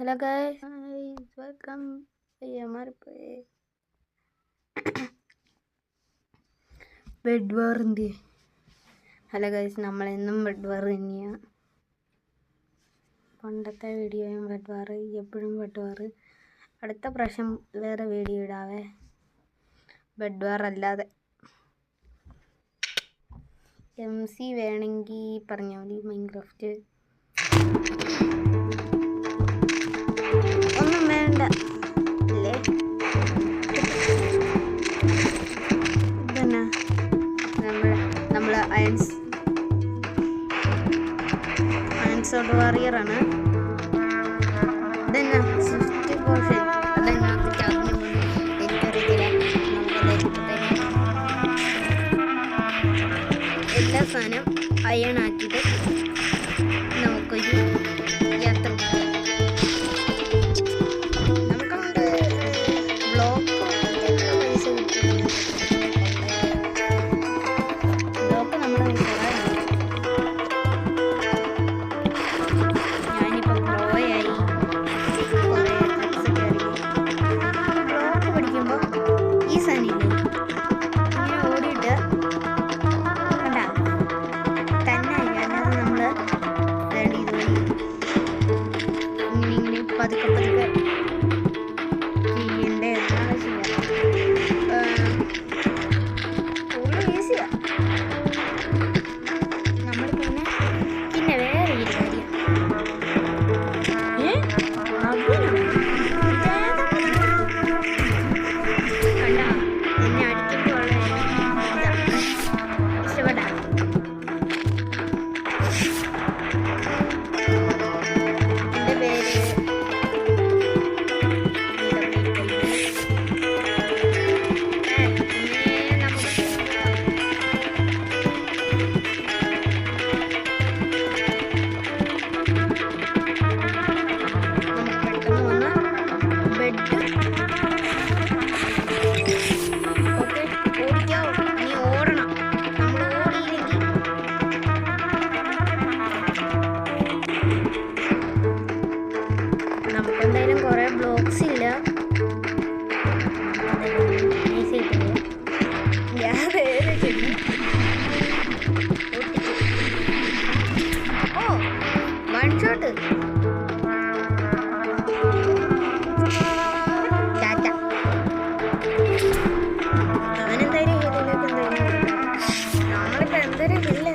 Hello guys welcome. ये हमारे पे ബെഡ് വാറിൻ്റെ ഹലോ ഗൈസ്, നമ്മളെന്നും ബെഡ് വാർ തന്നെയാണ്. പണ്ടത്തെ വീഡിയോയും ബെഡ് വാർ, എപ്പോഴും ബെഡ് വാർ. അടുത്ത പ്രാവശ്യം വേറെ വീഡിയോ ഇടാവേ, ബെഡ് വാർ അല്ലാതെ. MC വേണമെങ്കിൽ പറഞ്ഞാൽ മതി. മൈൻക്രാഫ്റ്റ് ഒന്നും വേണ്ട അല്ലേ? ഇതന്നെ നമ്മൾ അയൺസോഡ് വാറിയറാണ്. ഇതന്നെ സ്വിഫ്റ്റ് പോർഷൻ. അതന്നെ എനിക്കറിയില്ല. എല്ലാ സാധനം അയൺ ആക്കിയിട്ട് നമുക്കൊരു യാത്ര പോകാം. നമുക്കെന്തായാലും കുറേ ബ്ലോക്സ് ഇല്ല. ഓ വൺ ഷോട്ട്. അവനെന്തായാലും ഇതിലേക്ക് നമ്മളിപ്പോ എന്തൊരു ഇല്ല.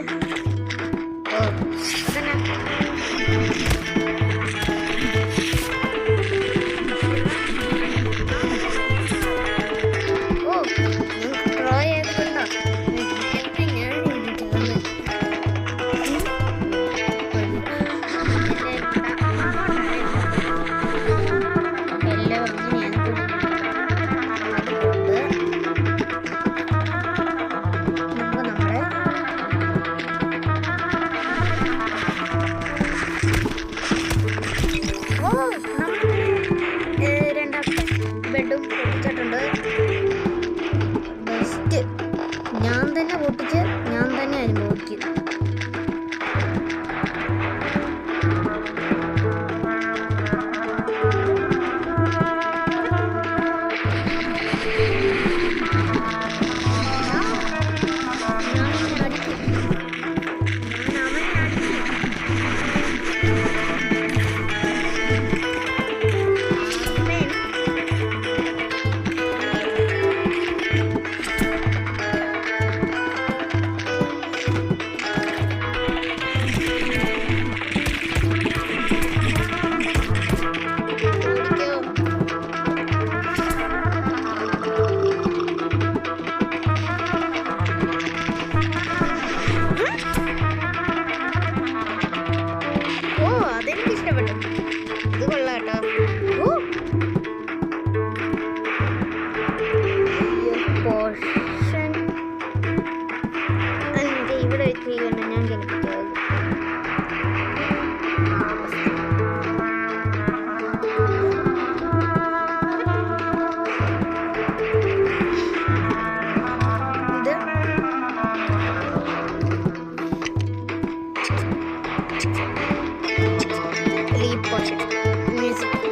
ഓ അതന്നെ ബെഡും പൊട്ടിച്ചിട്ടുണ്ട്. ബെസ്റ്റ്. ഞാൻ തന്നെ പൊട്ടിച്ച് ഞാൻ തന്നെ അനുഭവിക്കും. ഇവിടെ വെച്ചിരിക്കണം. ഞാൻ കളിപ്പിച്ചത് ഇത്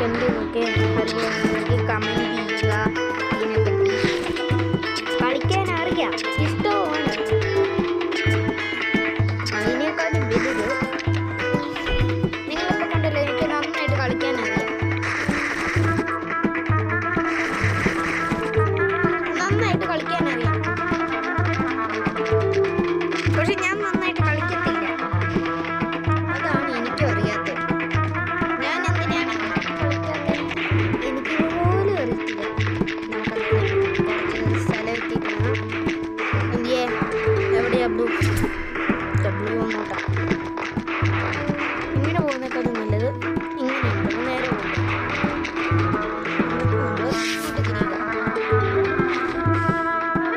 നിങ്ങൾക്ക് എന്തൊക്കെ അറിയാമെങ്കിൽ കമൻറ്റ് ചെയ്യുക. ഇതിനെപ്പറ്റി കളിക്കാൻ അറിയാം, ഇഷ്ടമാണ്. അതിനേക്കാളും വലുത് നിങ്ങളിപ്പോൾ കണ്ടല്ലോ, എനിക്ക് നന്നായിട്ട് കളിക്കാൻ അറിയാം. നന്നായിട്ട് കളിക്കാൻ അറിയാം, പക്ഷെ ഞാൻ നന്നായിട്ട് കളിക്കത്തില്ല. അതാണ് എനിക്കും അറിയാത്തത്. ഞാൻ എന്തിനാണ് കളിക്കാത്തത് എനിക്ക് പോലും അറിയത്തില്ല. നമുക്കത് കുറച്ച് സ്ഥലം എത്തിക്കണം. എന്തിയേ എവിടെയാ ബ്ലൂ അങ്ങോട്ടാ? ഇങ്ങനെ പോകുന്നേക്കാളും നല്ലത് ഇങ്ങനെയുണ്ട്, നേരെ പോകും.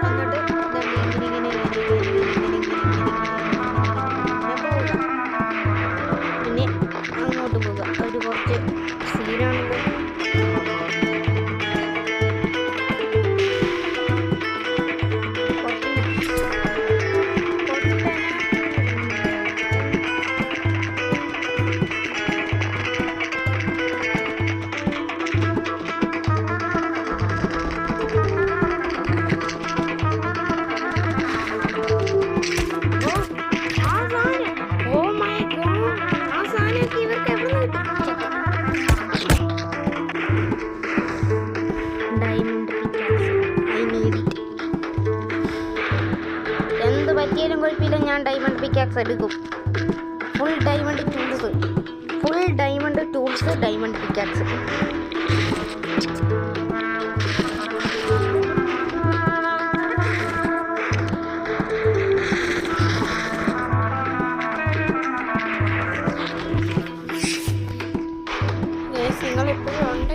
നമ്മൾ ഇങ്ങോട്ട് തിരിയുക, എന്നിട്ട് ഇങ്ങനെ പിന്നെ അങ്ങോട്ട് പോവുക. ഒരു കുറച്ച് സീനാണല്ലോ. എന്ത് പറ്റിയാലും കുഴപ്പമില്ല, ഞാൻ ഡയമണ്ട് പിക്കാക്സ് എടുക്കും. Full diamond tools diamond pickaxe. നിങ്ങൾ എപ്പോഴും ഉണ്ട്.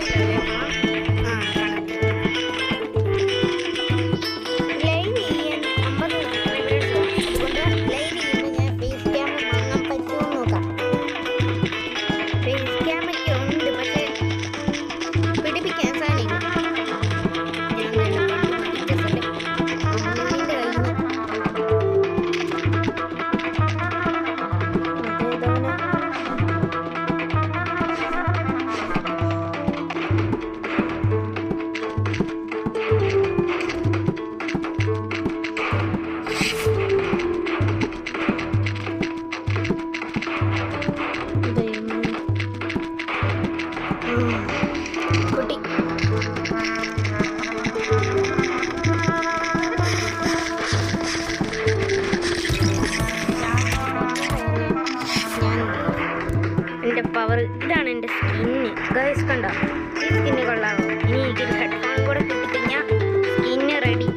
പവർ ഇതാണ് എൻ്റെ സ്കിന്ന്. ഗൈസ് കണ്ടോ, ഈ സ്കിന്ന് കൊള്ളാമോ? ഇനി എനിക്കൊരു ഹെഡ്ഫോൺ കൂടെ കിട്ടിക്കഴിഞ്ഞാൽ സ്കിന്ന് റെഡി.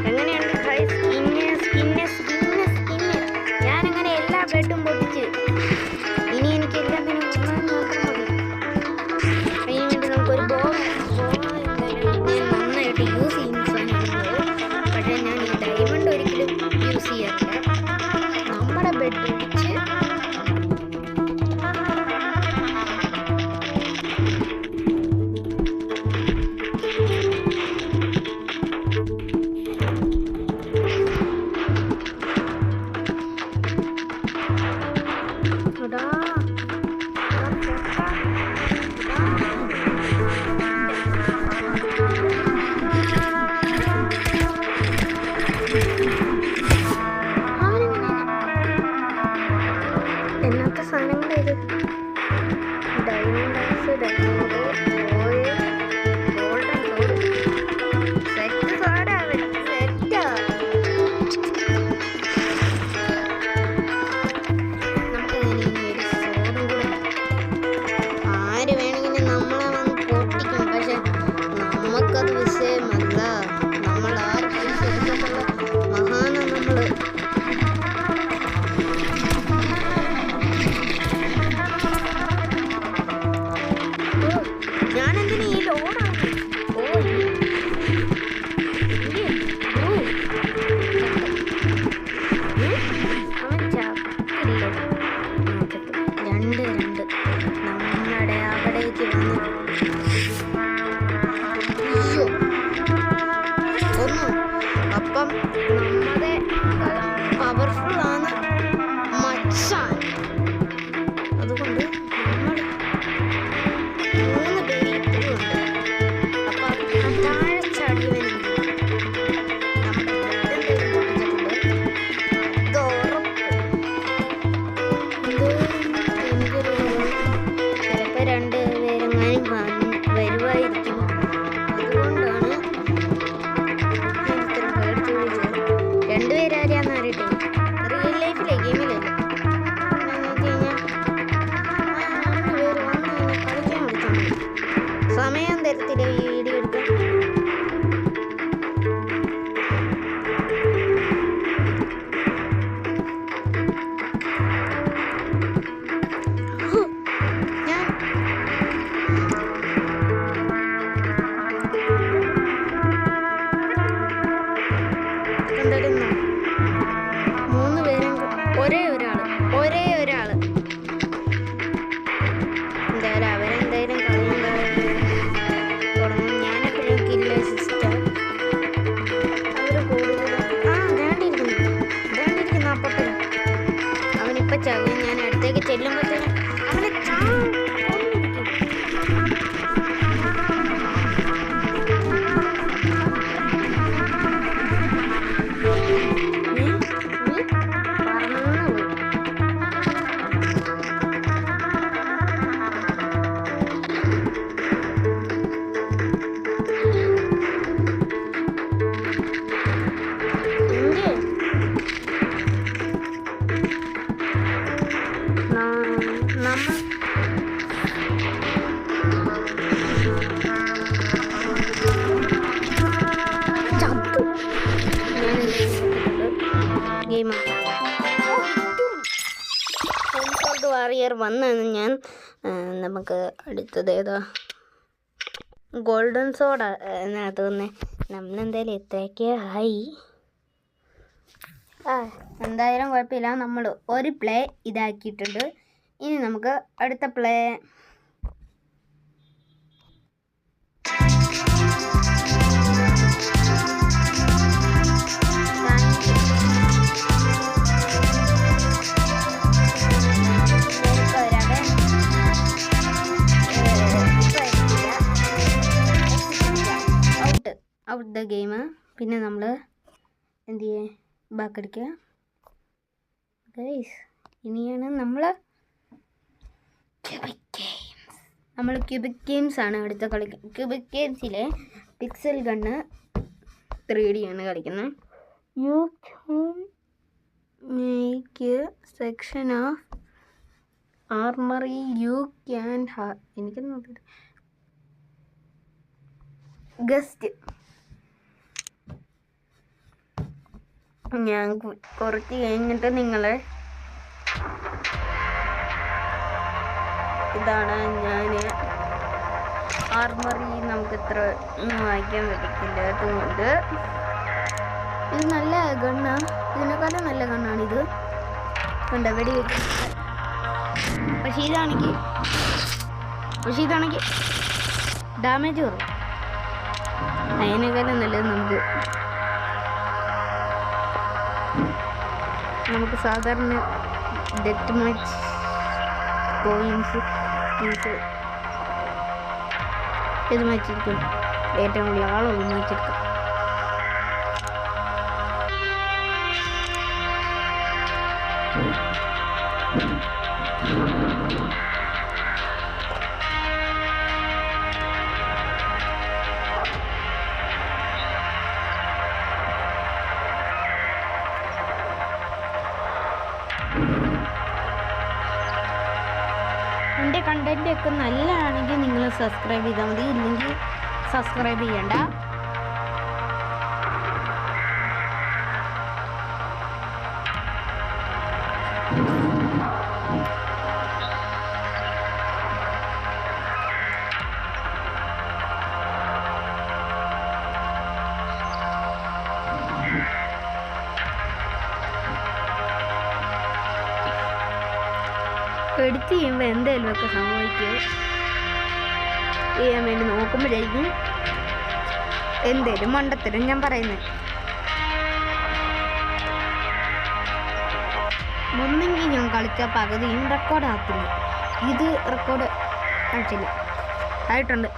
എങ്ങനെയുണ്ട് ഗൈസ്? സ്കിന്ന് ഞാനങ്ങനെ എല്ലാ ബ്രെഡും പൊട്ടിച്ച് ഇനി എനിക്ക് എല്ലാത്തിനും മാത്രം മതി. അതിന് വേണ്ടി നമുക്കൊരു ഞാൻ നന്നായിട്ട് യൂസ് ചെയ്യുന്ന സാധനമാണ്. പക്ഷേ ഞാൻ ഈ ഡയമണ്ട് ഒരിക്കലും യൂസ് ചെയ്യാറില്ല. നമ്മുടെ ബെഡ് ഒഴിച്ച് എന്നത്തെ സാധനങ്ങളേത്? ഡയമണ്ട് ഓയിൽ ഗോൾഡൻ സോഡ് സെറ്റ് സോഡാ സെറ്റാ. നമുക്കങ്ങനെ ഇനി ഒരു സോഡും കൂടെ. ആര് വേണമെങ്കിലും നമ്മളെ വന്ന് പൊട്ടിക്കും, പക്ഷെ നമുക്കത് വിഷയമല്ല. നമ്മൾ ആർക്കും വിഷയത്തിലുള്ള മഹാന നമ്മൾ. ഞാനെന്തിനാ ഈ ലോഡാണ്? അവൻ ചാക്കില്ല. രണ്ട് നമ്മുടെ അവിടേക്ക് വന്നു. ഒന്നു അപ്പം നമ്മുടെ പവർഫുൾ ആണ് മച്ചാൻ. അതുകൊണ്ട് നമ്മൾ വന്നാണ് ഞാൻ. നമുക്ക് അടുത്തത് ഏതാ? ഗോൾഡൻ സോഡ അതിനകത്ത് തന്നെ നമ്മളെന്തായാലും എത്രയൊക്കെ ആയി. എന്തായാലും കുഴപ്പമില്ല, നമ്മൾ ഒരു പ്ലേ ഇതാക്കിയിട്ടുണ്ട്. ഇനി നമുക്ക് അടുത്ത പ്ലേ ഔട്ട് ദ ഗെയിം. പിന്നെ നമ്മൾ എന്ത് ചെയ്യേ ബാക്കടിക്കുക ഗൈസ്. ഇനിയാണ് നമ്മൾ ക്യൂബിക് ഗെയിംസ് ആണ് അടുത്ത കളിക്കുന്നത്. ക്യൂബിക് ഗെയിംസിലെ പിക്സൽ ഗണ്ണ് 3D ആണ് കളിക്കുന്നത്. You can make section of armoury you can എനിക്ക് ഗസ്റ്റ്. ഞാൻ കുറച്ച് കഴിഞ്ഞിട്ട് നിങ്ങളെ ഇതാണ് ഞാൻ ആർമറി നമുക്ക് ഇത്ര വായിക്കാൻ പറ്റത്തില്ല. അതുകൊണ്ട് ഇത് നല്ല ഗണ്ണാ, ഇതിനേക്കാളും നല്ല ഗണ്ണാണിത്. കണ്ട വെടി വെക്കുന്നത്. പക്ഷേ ഇതാണെങ്കിൽ ഡാമേജ് കുറവ്. അതിനേക്കാളും നല്ലത് നമുക്ക് സാധാരണ ഡെത്ത് മാച്ച് കോയിൻസ് ഇത് മാച്ചിരിക്കും. ഏറ്റവും കൂടുതൽ ആളുകൾ മാച്ചെടുക്കാം. എൻ്റെ കണ്ടന്റ് ഒക്കെ നല്ലതാണെങ്കിൽ നിങ്ങൾ സബ്സ്ക്രൈബ് ചെയ്താൽ മതി, ഇല്ലെങ്കിൽ സബ്സ്ക്രൈബ് ചെയ്യണ്ട. എഡിറ്റ് ചെയ്യുമ്പോൾ എന്തെങ്കിലുമൊക്കെ സംഭവിക്കുക ചെയ്യാൻ വേണ്ടി നോക്കുമ്പോഴേക്കും എന്തേലും മണ്ടത്തരം ഞാൻ പറയുന്നത്. ഒന്നെങ്കിൽ ഞാൻ കളിച്ച പകുതിയും റെക്കോർഡാകത്തില്ല. ഇത് റെക്കോർഡ് ആയിട്ടില്ല, ആയിട്ടുണ്ട്.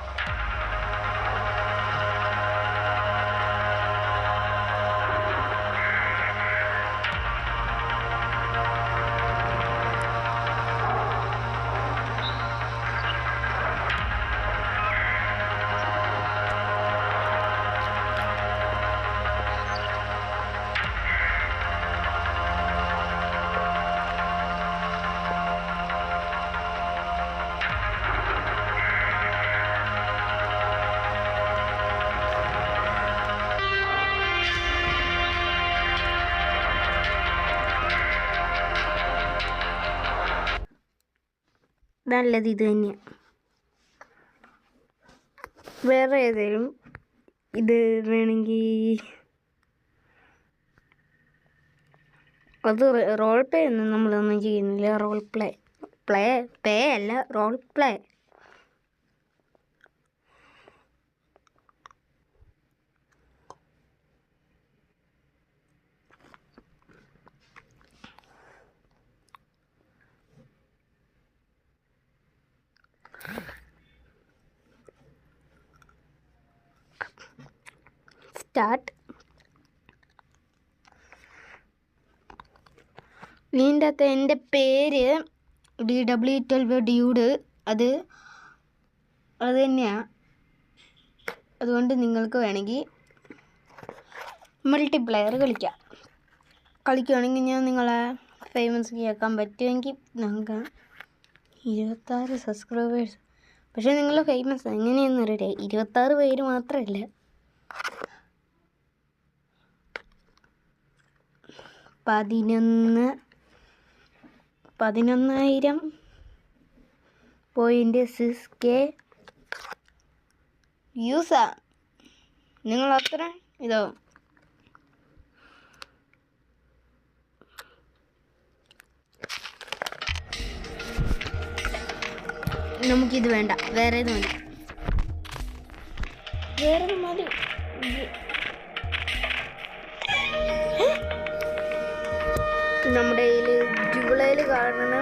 നല്ലത് ഇത് തന്നെയാണ്. വേറെ ഏതെങ്കിലും ഇത് വേണമെങ്കിൽ അത് റോൾ പ്ലേ ഒന്നും നമ്മളൊന്നും ചെയ്യുന്നില്ല. റോൾ പ്ലേ അല്ല, റോൾ പ്ലേ. സ്റ്റാർട്ട്. ഇതിൻ്റെ അകത്ത് എൻ്റെ പേര് DW12 ഡ്യൂഡ് അത് തന്നെയാണ്. അതുകൊണ്ട് നിങ്ങൾക്ക് വേണമെങ്കിൽ മൾട്ടിപ്ലെയർ കളിക്കുകയാണെങ്കിൽ ഞാൻ നിങ്ങളെ ഫേമസ് കേൾക്കാൻ പറ്റുമെങ്കിൽ നമുക്ക് 26 സബ്സ്ക്രൈബേഴ്സ്. പക്ഷേ നിങ്ങൾ ഫേമസ് എങ്ങനെയെന്ന് അറിയട്ടെ. 26 പേര് മാത്രമല്ല, 11,000 0.6K യൂസാ. നിങ്ങൾ അത്ര ഇതോ നമുക്കിത് വേണ്ട, വേറെ മതി, വേറെ മതി. നമ്മുടെ കയ്യിൽ ജൂലൈയിൽ കാണുന്ന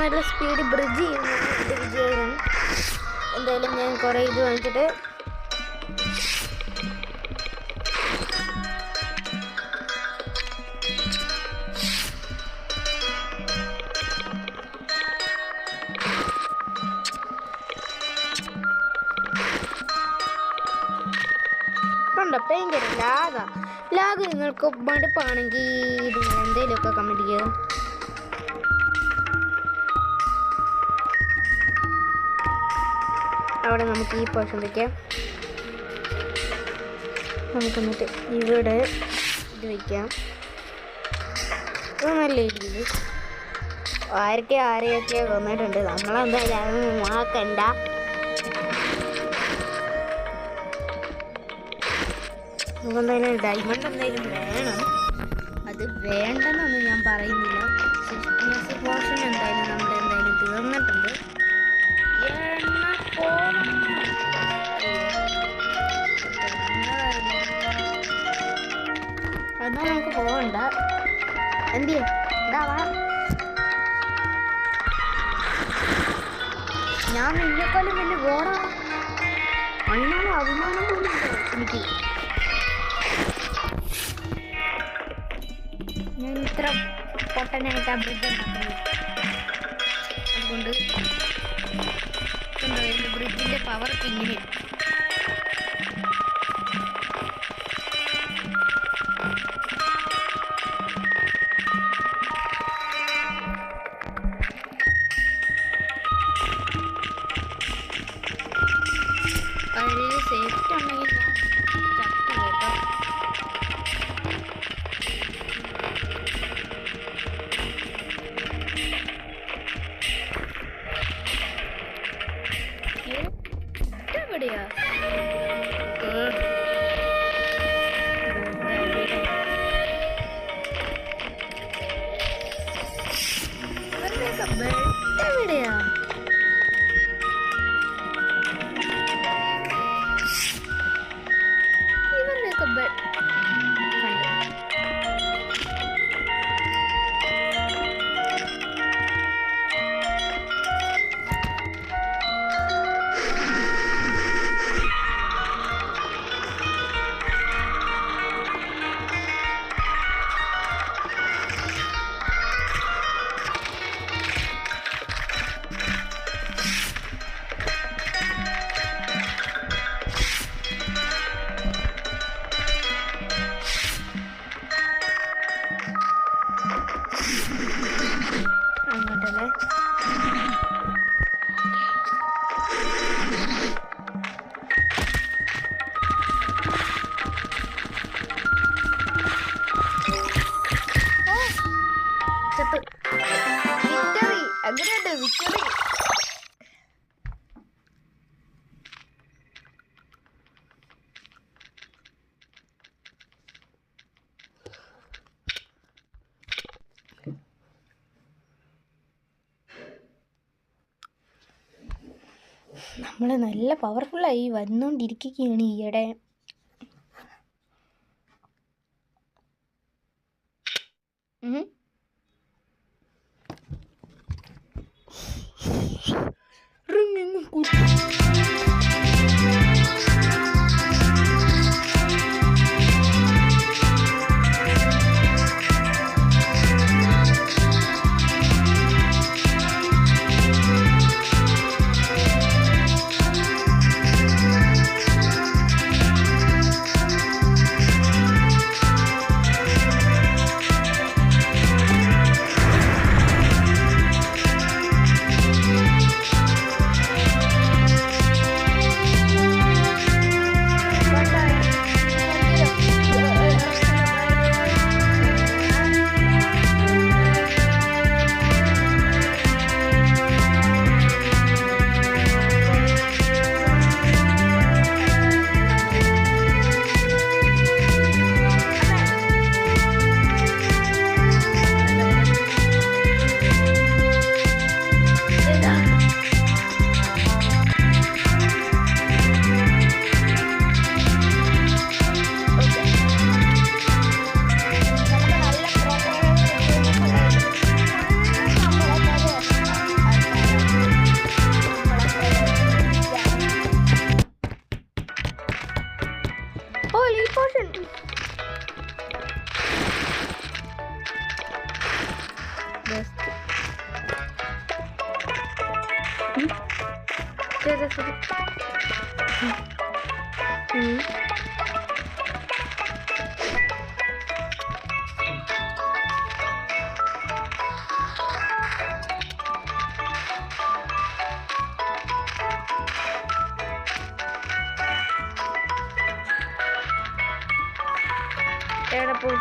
നല്ല സ്പീഡ് ബ്രിഡ്ജ് ചെയ്യുന്നു. വിജയൻ എന്തായാലും ഞാൻ കുറേ ഇത് വാങ്ങിച്ചിട്ട് കണ്ടോ ഭയങ്കര ലാഗ് നിങ്ങൾക്ക് മടുപ്പാണെങ്കിൽ നിങ്ങൾ എന്തെങ്കിലുമൊക്കെ കമൻറ്റ് ചെയ്യുക. അവിടെ നമുക്ക് ഈ പോർഷൻ വയ്ക്കാം. നമുക്ക് എന്നിട്ട് ഇവിടെ ഇത് വയ്ക്കാം. ഇത് നല്ല രീതിയിൽ ആരെയൊക്കെ കൊന്നിട്ടുണ്ട്. നമ്മളെന്തായാലും അതൊന്നും നോക്കണ്ട. നമുക്കെന്തായാലും ഡയമണ്ട് എന്തായാലും വേണം. അത് വേണ്ടെന്നൊന്നും ഞാൻ പറയുന്നില്ല. പോർഷൻ എന്തായാലും നമ്മുടെ എന്തായാലും തീർന്നിട്ടുണ്ട്. അതാ നമുക്ക് പോകണ്ട. എന്ത് ഇതാവാ, ഞാൻ നിന്നെക്കാളും വലിയ ഗോഡാ. അതിനാണ് അഭിമാനം പോലും എനിക്ക്. ഞാൻ ഇത്ര പൊട്ടനായിട്ട് ബ്രിഡ്ജ് അതുകൊണ്ട് ബ്രിഡ്ജിന്റെ പവർ ഇങ്ങനെ സേഫ്റ്റി ഉണ്ടെങ്കിൽ ചത്തു കേട്ടോ. എവിടെയാ എവിടെയാ നമ്മൾ നല്ല പവർഫുള്ളായി വന്നുകൊണ്ടിരിക്കുകയാണ് ഈയിടെ. എവിടെ പോവും?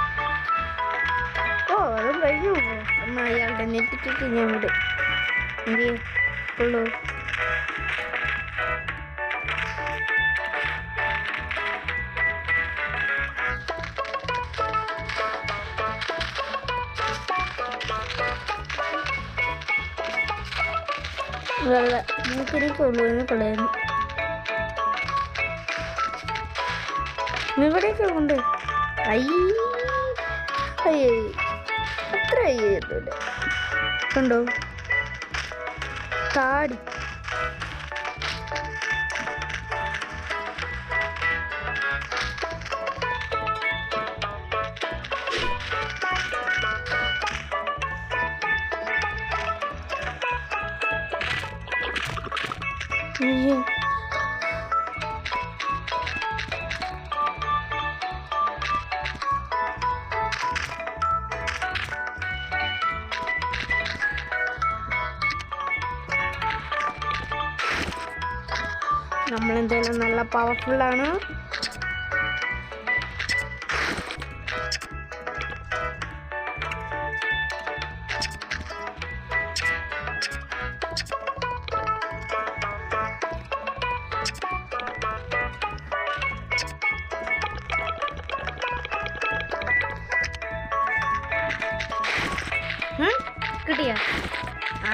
ഓ അതും കഴിഞ്ഞു. എന്നാൽ അയാളുടെ നെറ്റിട്ടിട്ട് ഞാൻ വിടും. എന്ത് ചെയ്യും? ഉള്ളൂ. വെള്ള മൂക്കിലേക്കുള്ളൂ കൊള്ളായിരുന്നു. ഇവിടേക്ക് കൊണ്ട് അയ്യേ അത്ര അയ്യൊന്നുമില്ല. കണ്ടോ താടി. അയ്യോ നമ്മളെന്തായാലും നല്ല പവർഫുള്ളാണ്. കിട്ടിയ ആ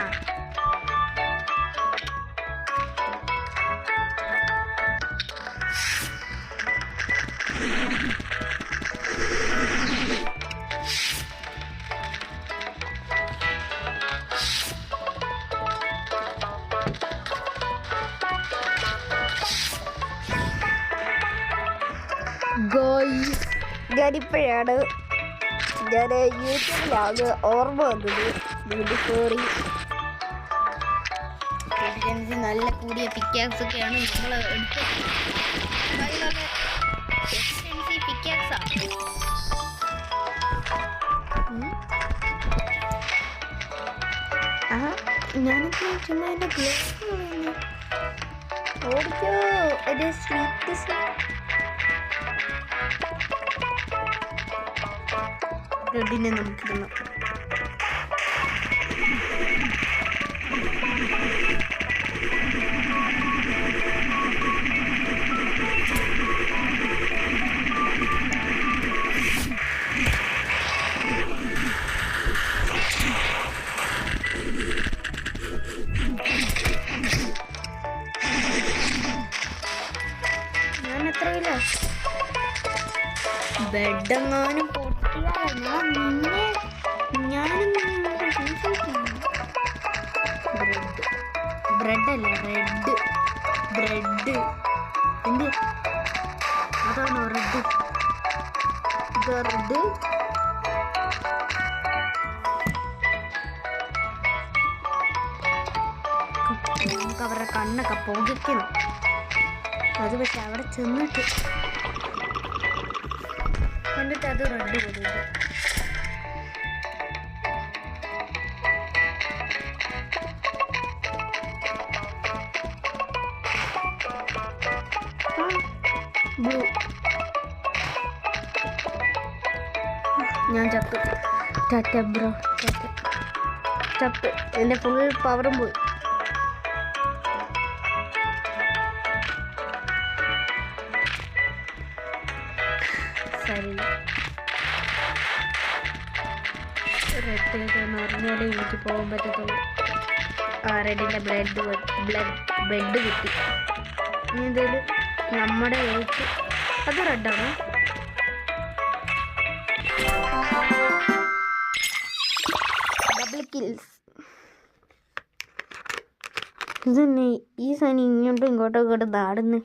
ഞാനിപ്പോഴാണ് ഞാൻ യൂട്യൂബിലാണ് ഓർമ്മ വന്നത്. സോറി. നല്ല കൂടിയ പിക്കാക്സ് ഒക്കെയാണ് നമ്മൾ എടുത്തത്. പിക്കാക്സാണ്. ഞാനിപ്പോ ചുമ്മാ എൻ്റെ ഗ്ലാസ് ഓടിക്കോ എൻ്റെ സ്വീറ്റ്സ്. റെഡിനെ നമുക്കിടണം. ഞാൻ എത്രയില്ല ബെഡെങ്ങാനും പൊട്ടിയാൽ ബ്രെഡല്ല ബ്രെഡ് എന്ത് അതാണോ റെഡ്? റെഡ് നമുക്ക് അവരുടെ കണ്ണൊക്കെ പുകയ്ക്കണം. അത് പക്ഷെ അവിടെ ചെന്നിട്ട് എന്നിട്ട് അത് റെഡ് കൊടുക്കും. ബ്ലൂ ഞാൻ ചത്തു. ടാറ്റ ബ്രോ ചത്ത്. എൻ്റെ ഫുൾ പവറും പോയി. ശരി റെഡ് ഏതാന്ന് അറിഞ്ഞാലേ എനിക്ക് പോകാൻ പറ്റത്തുള്ളൂ. ആ റെഡിൻ്റെ ബ്ലഡ് കിട്ടി. ഇനി എന്തായാലും നമ്മുടെ ഏജ് അത് റെഡാണ്. ഡബിൾ കിൽസ്. ഇതന്നെ ഈ സാധനം ഇങ്ങോട്ടും ഇങ്ങോട്ടും നാടുന്നു.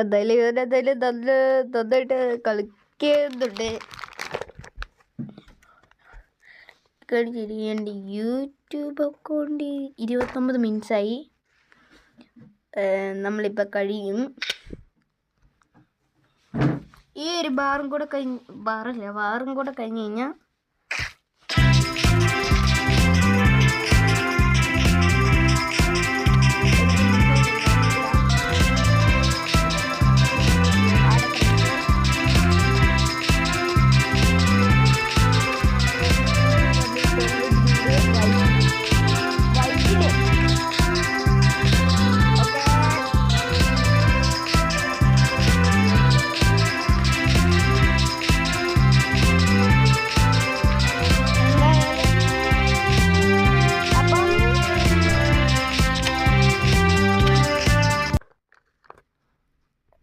എന്തായാലും നന്നായിട്ട് കളിക്കുന്നുണ്ട്. കഴിച്ചിരി എൻ്റെ യൂട്യൂബ് അക്കൗണ്ട് 29 മിനിറ്റ്സായി. നമ്മളിപ്പോൾ കഴിയും. ഈ ഒരു വാറും കൂടെ കഴിഞ്ഞ് കഴിഞ്ഞാൽ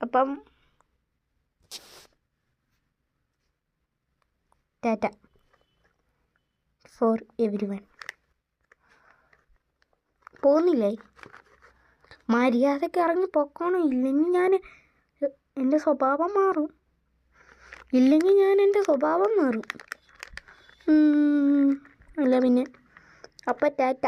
അപ്പം ടാറ്റ ഫോർ എവരി വൺ. പോകുന്നില്ലേ? മര്യാദയ്ക്ക് ഇറങ്ങി പൊക്കോണം. ഇല്ലെങ്കിൽ ഞാൻ എൻ്റെ സ്വഭാവം മാറും. അല്ല പിന്നെ അപ്പം ടാറ്റ.